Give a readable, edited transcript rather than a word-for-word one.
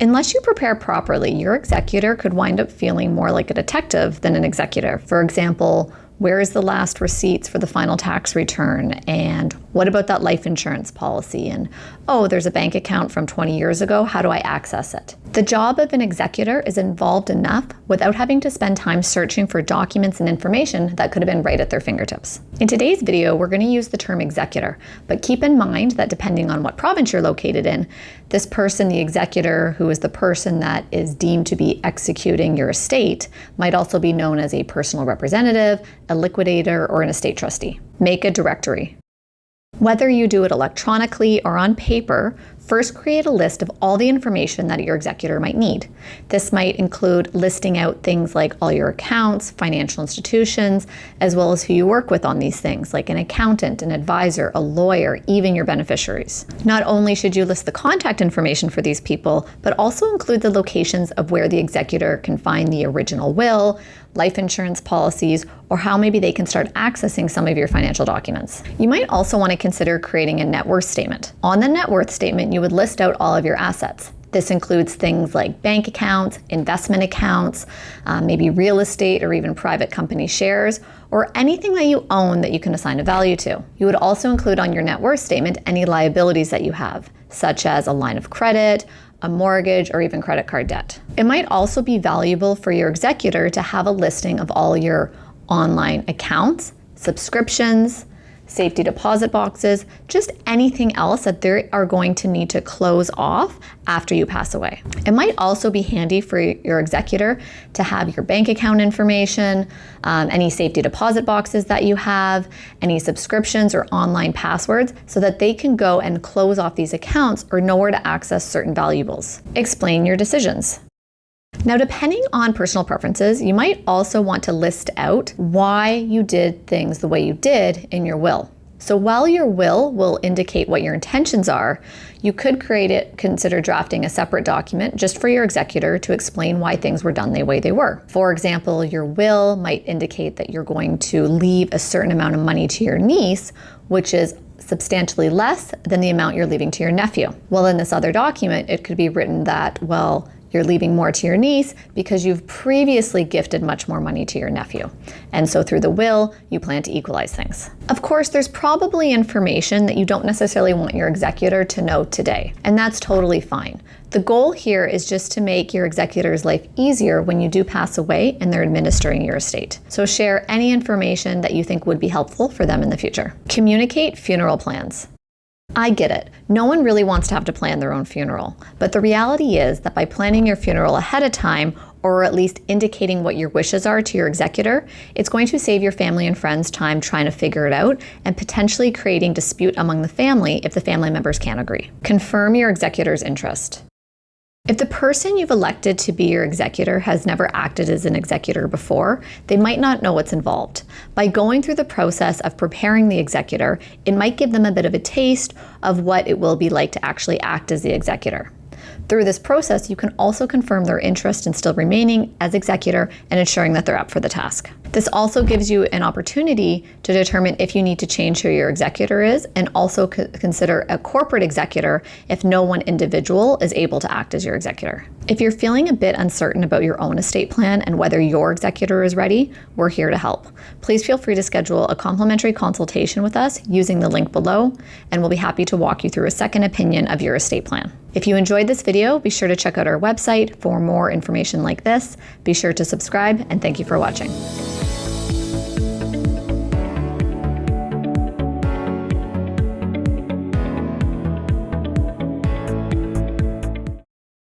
Unless you prepare properly, your executor could wind up feeling more like a detective than an executor. For example, where is the last receipts for the final tax return? And what about that life insurance policy? And, oh, there's a bank account from 20 years ago. How do I access it? The job of an executor is involved enough without having to spend time searching for documents and information that could have been right at their fingertips. In today's video, we're going to use the term executor, but keep in mind that depending on what province you're located in, this person, the executor, who is the person that is deemed to be executing your estate, might also be known as a personal representative, a liquidator, or an estate trustee. Make a directory. Whether you do it electronically or on paper, first create a list of all the information that your executor might need. This might include listing out things like all your accounts, financial institutions, as well as who you work with on these things, like an accountant, an advisor, a lawyer, even your beneficiaries. Not only should you list the contact information for these people, but also include the locations of where the executor can find the original will, life insurance policies, or how maybe they can start accessing some of your financial documents. You might also want to consider creating a net worth statement. On the net worth statement, you would list out all of your assets. This includes things like bank accounts, investment accounts, maybe real estate or even private company shares, or anything that you own that you can assign a value to. You would also include on your net worth statement any liabilities that you have, such as a line of credit, a mortgage, or even credit card debt. It might also be valuable for your executor to have a listing of all your online accounts, subscriptions, safety deposit boxes, just anything else that they are going to need to close off after you pass away. It might also be handy for your executor to have your bank account information, any safety deposit boxes that you have, any subscriptions or online passwords, so that they can go and close off these accounts or know where to access certain valuables. Explain your decisions. Now, depending on personal preferences, you might also want to list out why you did things the way you did in your will. So while your will indicate what your intentions are, you could consider drafting a separate document just for your executor to explain why things were done the way they were. For example, your will might indicate that you're going to leave a certain amount of money to your niece, which is substantially less than the amount you're leaving to your nephew. Well, in this other document, it could be written that, well, you're leaving more to your niece because you've previously gifted much more money to your nephew. And so through the will, you plan to equalize things. Of course, there's probably information that you don't necessarily want your executor to know today, and that's totally fine. The goal here is just to make your executor's life easier when you do pass away and they're administering your estate. So share any information that you think would be helpful for them in the future. Communicate funeral plans. I get it. No one really wants to have to plan their own funeral, but the reality is that by planning your funeral ahead of time, or at least indicating what your wishes are to your executor, it's going to save your family and friends time trying to figure it out and potentially creating dispute among the family if the family members can't agree. Confirm your executor's interest. If the person you've elected to be your executor has never acted as an executor before, they might not know what's involved. By going through the process of preparing the executor, it might give them a bit of a taste of what it will be like to actually act as the executor. Through this process, you can also confirm their interest in still remaining as executor and ensuring that they're up for the task. This also gives you an opportunity to determine if you need to change who your executor is, and also consider a corporate executor if no one individual is able to act as your executor. If you're feeling a bit uncertain about your own estate plan and whether your executor is ready, we're here to help. Please feel free to schedule a complimentary consultation with us using the link below, and we'll be happy to walk you through a second opinion of your estate plan. If you enjoyed this video, be sure to check out our website for more information like this. Be sure to subscribe, and thank you for watching.